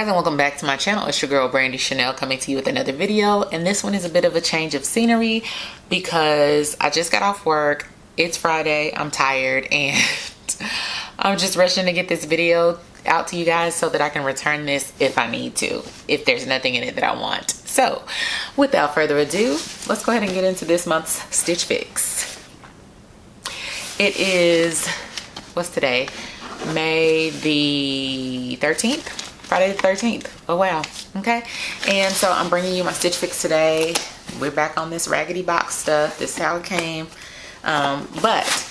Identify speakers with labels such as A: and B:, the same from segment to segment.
A: guys, and welcome back to my channel. It's your girl Brandie Channail coming to you with another video, and this one is a bit of a change of scenery because I just got off work. It's Friday, I'm tired, and I'm just rushing to get this video out to you guys so that I can return this if I need to, if there's nothing in it that I want. So without further ado, let's go ahead and get into this month's Stitch Fix. It is, what's today? May the 13th, Friday the 13th. Oh wow. Okay, and so I'm bringing you my Stitch Fix today. We're back on this raggedy box stuff. This is how it came, but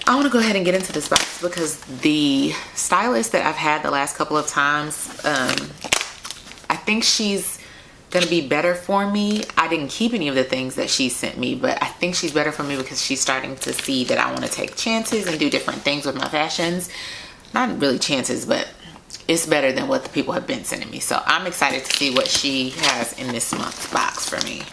A: I want to go ahead and get into this box because the stylist that I've had the last couple of times, I think she's gonna be better for me. I didn't keep any of the things that she sent me, but I think she's better for me because she's starting to see that I want to take chances and do different things with my fashions. Not really chances, but it's better than what the people have been sending me. So I'm excited to see what she has in this month's box for me.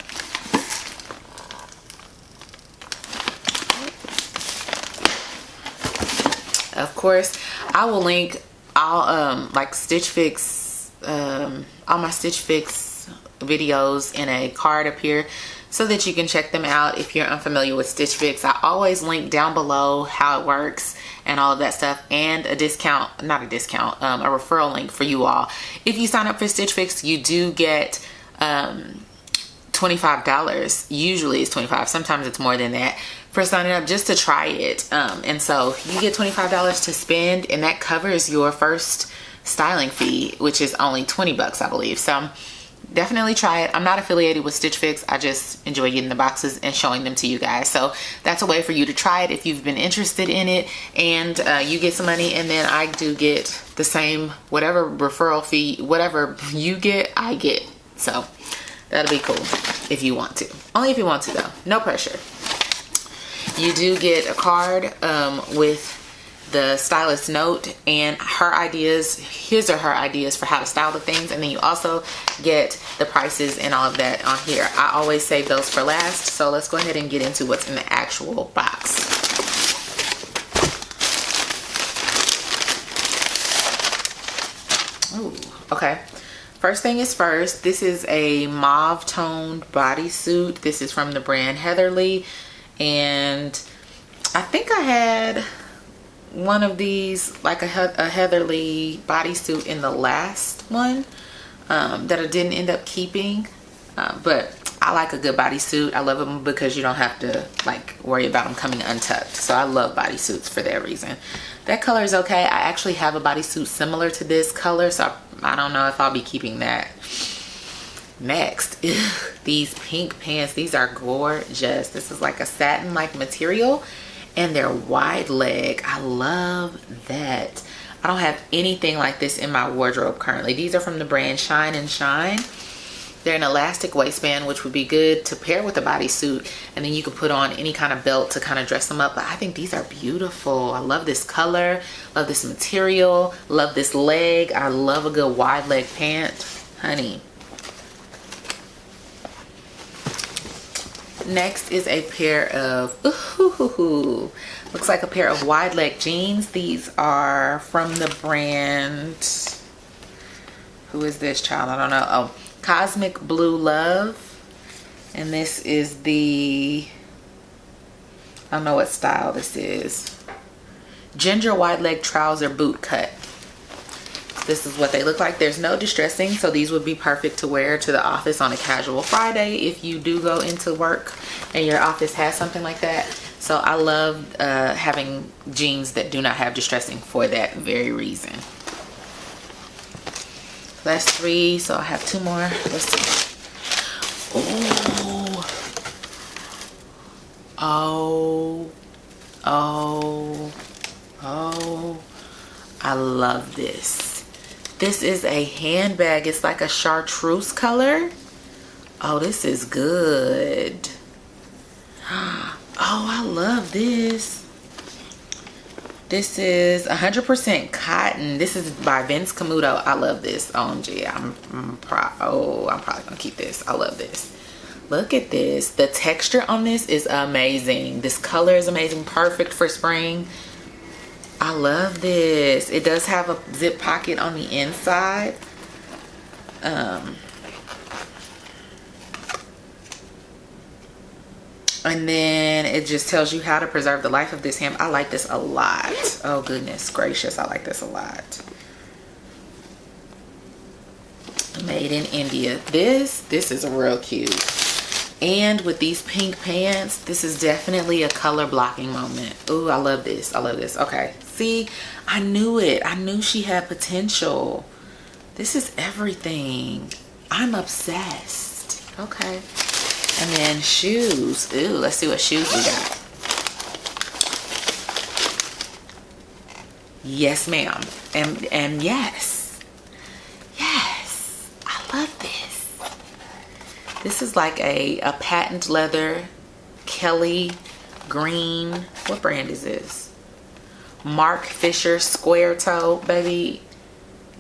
A: Of course, I will link all like Stitch Fix, all my Stitch Fix videos in a card up here so that you can check them out if you're unfamiliar with Stitch Fix. I always link down below how it works and all of that stuff, and a discount, not a discount, a referral link for you all. If you sign up for Stitch Fix, you do get $25. Usually it's $25, sometimes it's more than that, for signing up just to try it. And so you get $25 to spend, and that covers your first styling fee, which is only 20 bucks, I believe. So definitely try it. I'm not affiliated with Stitch Fix. I just enjoy getting the boxes and showing them to you guys. So that's a way for you to try it if you've been interested in it, and you get some money, and then I do get the same, whatever referral fee, whatever you get, I get. So that'll be cool if you want to. Only if you want to though, no pressure. You do get a card with the stylist note and her ideas. His or her ideas for how to style the things, and then you also get the prices and all of that on here. I always save those for last, so let's go ahead and get into what's in the actual box. Ooh, okay. First thing is first, this is a mauve toned bodysuit. This is from the brand Heatherly, and I think I had one of these, like a Heatherly bodysuit in the last one that I didn't end up keeping, but I like a good bodysuit. I love them because you don't have to like worry about them coming untucked. So I love bodysuits for that reason. That color is okay. I actually have a bodysuit similar to this color, so I don't know if I'll be keeping that. Next, these pink pants. These are gorgeous. This is like a satin like material, and they're wide leg. I love that. I don't have anything like this in my wardrobe currently. These are from the brand Shine and Shine. They're an elastic waistband, which would be good to pair with a bodysuit, and then you can put on any kind of belt to kind of dress them up. But I think these are beautiful. I love this color, love this material, love this leg. I love a good wide leg pant, honey. Next is a pair of, looks like a pair of wide leg jeans. These are from the brand, who is this child? I don't know. Oh, Cosmic Blue Love. And this is the, I don't know what style this is. Ginger wide leg trouser boot cut. This is what they look like. There's no distressing, so these would be perfect to wear to the office on a casual Friday if you do go into work and your office has something like that. So I love having jeans that do not have distressing for that very reason. That's 3, so I have 2 more. Let's see. Ooh. Oh. Oh. Oh. I love this. This is a handbag. It's like a chartreuse color. Oh, this is good. Oh, I love this. This is 100% cotton. This is by Vince Camuto. I love this. OMG, I'm probably gonna keep this. I love this. Look at this. The texture on this is amazing. This color is amazing. Perfect for spring. I love this. It does have a zip pocket on the inside. And then it just tells you how to preserve the life of this hem. I like this a lot. Oh goodness gracious, I like this a lot. Made in India. This is real cute. And with these pink pants, this is definitely a color blocking moment. Ooh, I love this. I love this. Okay, see, I knew it. I knew she had potential. This is everything. I'm obsessed. Okay. And then shoes. Ooh, let's see what shoes we got. Yes, ma'am. And yes. Yes. I love this. This is like a patent leather Kelly green. What brand is this? Mark Fisher square toe, baby.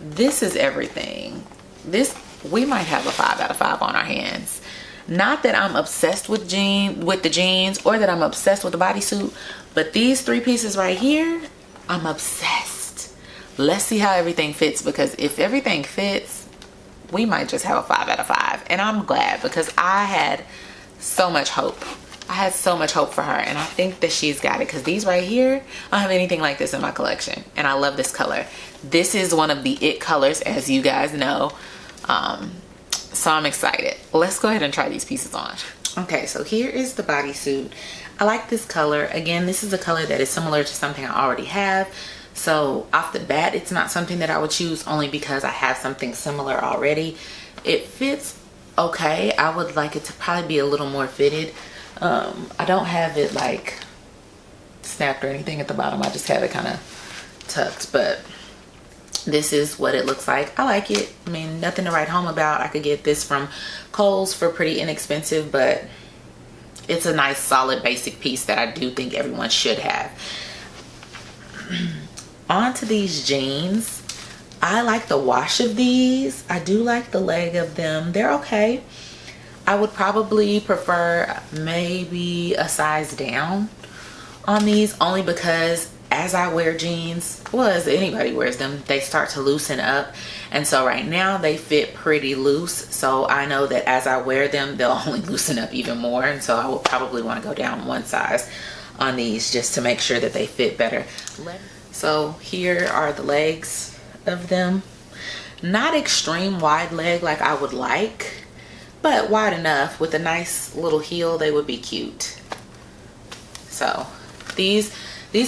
A: This is everything. This, we might have a 5 out of 5 on our hands. Not that I'm obsessed with the jeans or that I'm obsessed with the bodysuit, but these 3 pieces right here, I'm obsessed. Let's see how everything fits, because if everything fits, we might just have a 5 out of 5. And I'm glad, because I had so much hope. I had so much hope for her, and I think that she's got it, because these right here, I don't have anything like this in my collection, and I love this color. This is one of the it colors, as you guys know. So I'm excited. Let's go ahead and try these pieces on. Okay, so here is the bodysuit. I like this color. Again, this is a color that is similar to something I already have. So off the bat, it's not something that I would choose only because I have something similar already. It fits okay. I would like it to probably be a little more fitted. I don't have it like snapped or anything at the bottom. I just have it kind of tucked, but this is what it looks like. I like it. I mean, nothing to write home about. I could get this from Kohl's for pretty inexpensive, but it's a nice solid basic piece that I do think everyone should have. On to these jeans. I like the wash of these. I do like the leg of them. They're okay. I would probably prefer maybe a size down on these, only because as I wear jeans, well, as anybody wears them, they start to loosen up. And so right now they fit pretty loose. So I know that as I wear them, they'll only loosen up even more. And so I will probably want to go down one size on these just to make sure that they fit better. So here are the legs of them. Not extreme wide leg like I would like, but wide enough. With a nice little heel, they would be cute. So these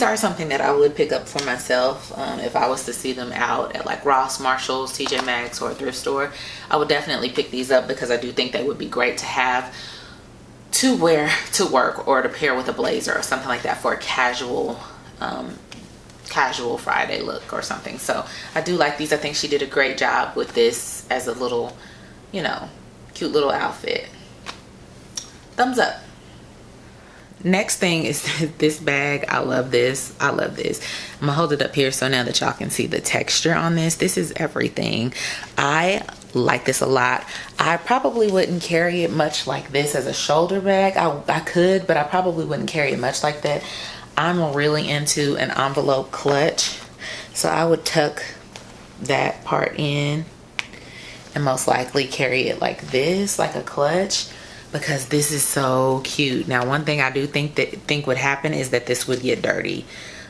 A: are something that I would pick up for myself if I was to see them out at like Ross, Marshalls, TJ Maxx, or a thrift store. I would definitely pick these up because I do think they would be great to have to wear to work or to pair with a blazer or something like that for a casual Friday look or something. So I do like these. I think she did a great job with this as a little, you know, cute little outfit. Thumbs up. Next thing is this bag. I love this. I love this. I'm gonna hold it up here so now that y'all can see the texture on this. This is everything. I like this a lot. I probably wouldn't carry it much like this as a shoulder bag. I could, but I probably wouldn't carry it much like that. I'm really into an envelope clutch, so I would tuck that part in and most likely carry it like this, like a clutch, because this is so cute. Now, one thing I do think would happen is that this would get dirty.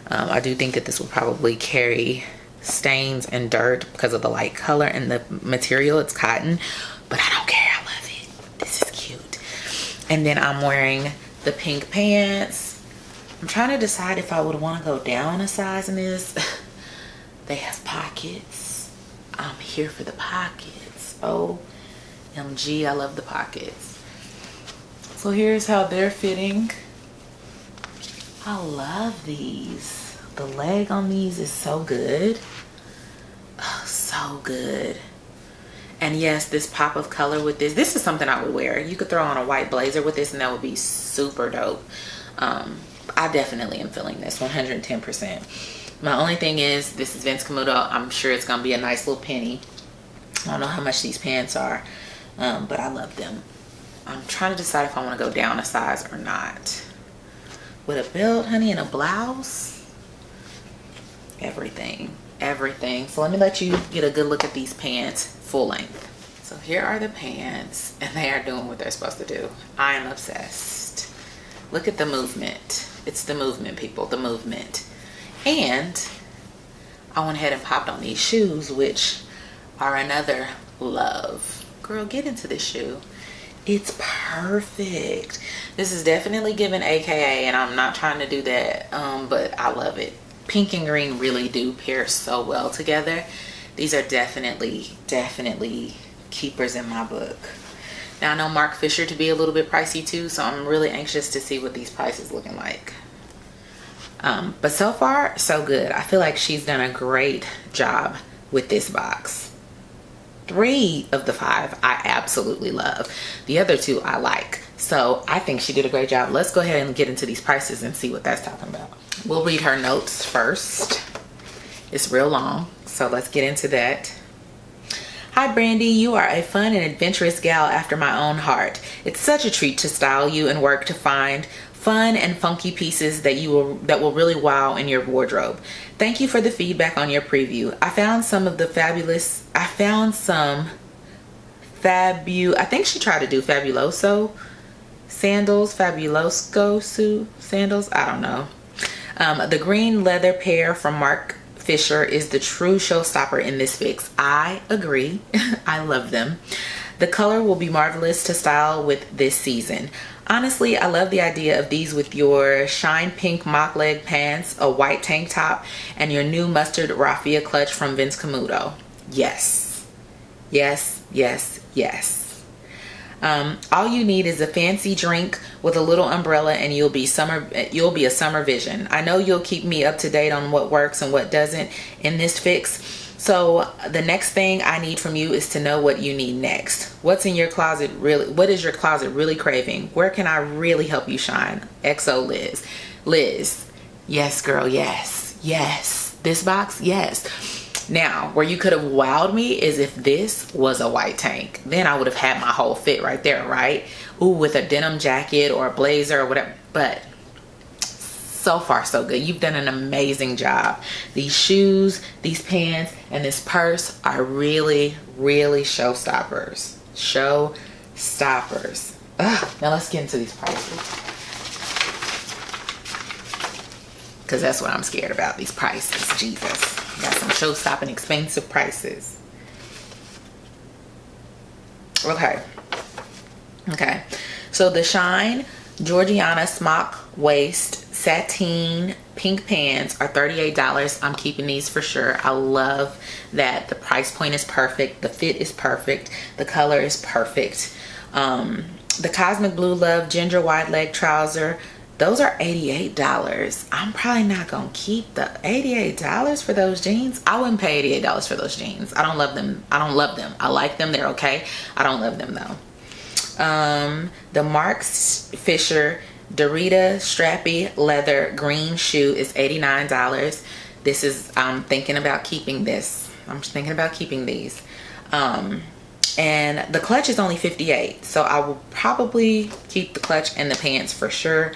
A: I do think that this would probably carry stains and dirt because of the light color and the material. It's cotton, but I don't care. I love it. This is cute. And then I'm wearing the pink pants. I'm trying to decide if I would want to go down a size in this. They have pockets. I'm here for the pockets. OMG, I love the pockets. So here's how they're fitting. I love these. The leg on these is so good. Oh, so good. And yes, this pop of color with this is something I would wear. You could throw on a white blazer with this and that would be super dope. I definitely am feeling this 110%. My only thing is, this is Vince Camuto. I'm sure it's gonna be a nice little penny. I don't know how much these pants are, but I love them. I'm trying to decide if I want to go down a size or not. With a belt, honey, and a blouse, everything, everything. So let me let you get a good look at these pants full length. So here are the pants, and they are doing what they're supposed to do. I am obsessed. Look at the movement. It's the movement, people, the movement. And I went ahead and popped on these shoes, which are another love. Girl, get into this shoe. It's perfect. This is definitely giving AKA, and I'm not trying to do that, but I love it. Pink and green really do pair so well together. These are definitely keepers in my book. Now I know Mark Fisher to be a little bit pricey too, so I'm really anxious to see what these prices looking like. But so far so good. I feel like she's done a great job with this box. 3 of the 5 I absolutely love. The other 2 I like. So I think she did a great job. Let's go ahead and get into these prices and see what that's talking about. We'll read her notes first. It's real long, so let's get into that. Hi Brandie, you are a fun and adventurous gal after my own heart. It's such a treat to style you and work to find fun and funky pieces that will really wow in your wardrobe. Thank you for the feedback on your preview. I think she tried to do Fabuloso sandals, Fabulosco sandals, I don't know. The green leather pair from Mark Fisher is the true showstopper in this fix. I agree. I love them. The color will be marvelous to style with this season. Honestly, I love the idea of these with your shine pink mock leg pants, a white tank top, and your new mustard raffia clutch from Vince Camuto. Yes. Yes, yes, yes. All you need is a fancy drink with a little umbrella and you'll be a summer vision. I know you'll keep me up to date on what works and what doesn't in this fix. So the next thing I need from you is to know what you need next. What is your closet really craving? Where can I really help you shine? XO Liz. Liz. Yes, girl, yes. Yes. This box, yes. Now, where you could have wowed me is if this was a white tank. Then I would have had my whole fit right there, right? Ooh, with a denim jacket or a blazer or whatever. But so far, so good. You've done an amazing job. These shoes, these pants, and this purse are really, really showstoppers. Showstoppers. Now let's get into these prices. Because that's what I'm scared about, these prices. Jesus. Got some show-stopping expensive prices. Okay. So the Shine Georgiana smock waist sateen pink pants are $38. I'm keeping these for sure. I love that the price point is perfect. The fit is perfect. The color is perfect. The Cosmic Blue Love ginger wide leg trouser, those are $88. I'm probably not gonna keep the $88 for those jeans. I wouldn't pay $88 for those jeans. I don't love them. I like them. They're okay. I don't love them though. The Mark Fisher Dorita strappy leather green shoe is $89. This is, I'm thinking about keeping this. I'm thinking about keeping these. And the clutch is only $58. So I will probably keep the clutch and the pants for sure.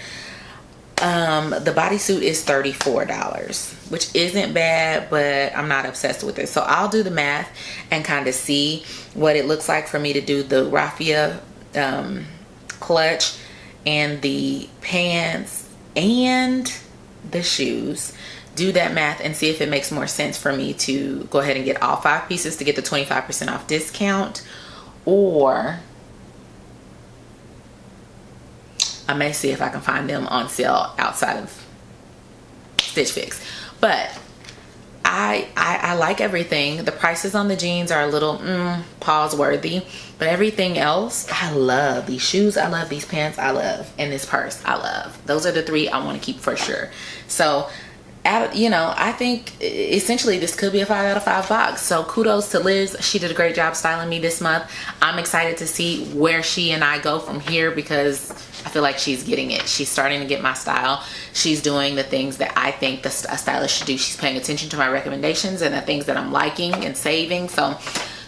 A: The bodysuit is $34, which isn't bad, but I'm not obsessed with it. So I'll do the math and kind of see what it looks like for me to do the raffia clutch and the pants and the shoes. Do that math and see if it makes more sense for me to go ahead and get all 5 pieces to get the 25% off discount, or I may see if I can find them on sale outside of Stitch Fix. But I like everything. The prices on the jeans are a little pause worthy, but everything else I love. These shoes I love, these pants I love, and this purse I love. Those are the 3 I want to keep for sure. So I think essentially this could be a 5 out of 5 box. So kudos to Liz. She did a great job styling me this month. I'm excited to see where she and I go from here, because I feel like she's getting it. She's starting to get my style. She's doing the things that I think a stylist should do. She's paying attention to my recommendations and the things that I'm liking and saving. So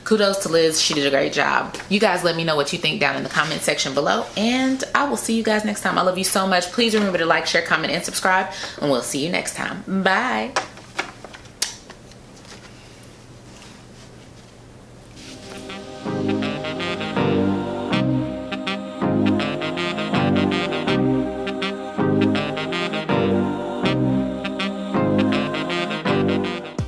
A: kudos to Liz. She did a great job. You guys let me know what you think down in the comment section below, and I will see you guys next time. I love you so much. Please remember to like, share, comment, and subscribe, and we'll see you next time. Bye.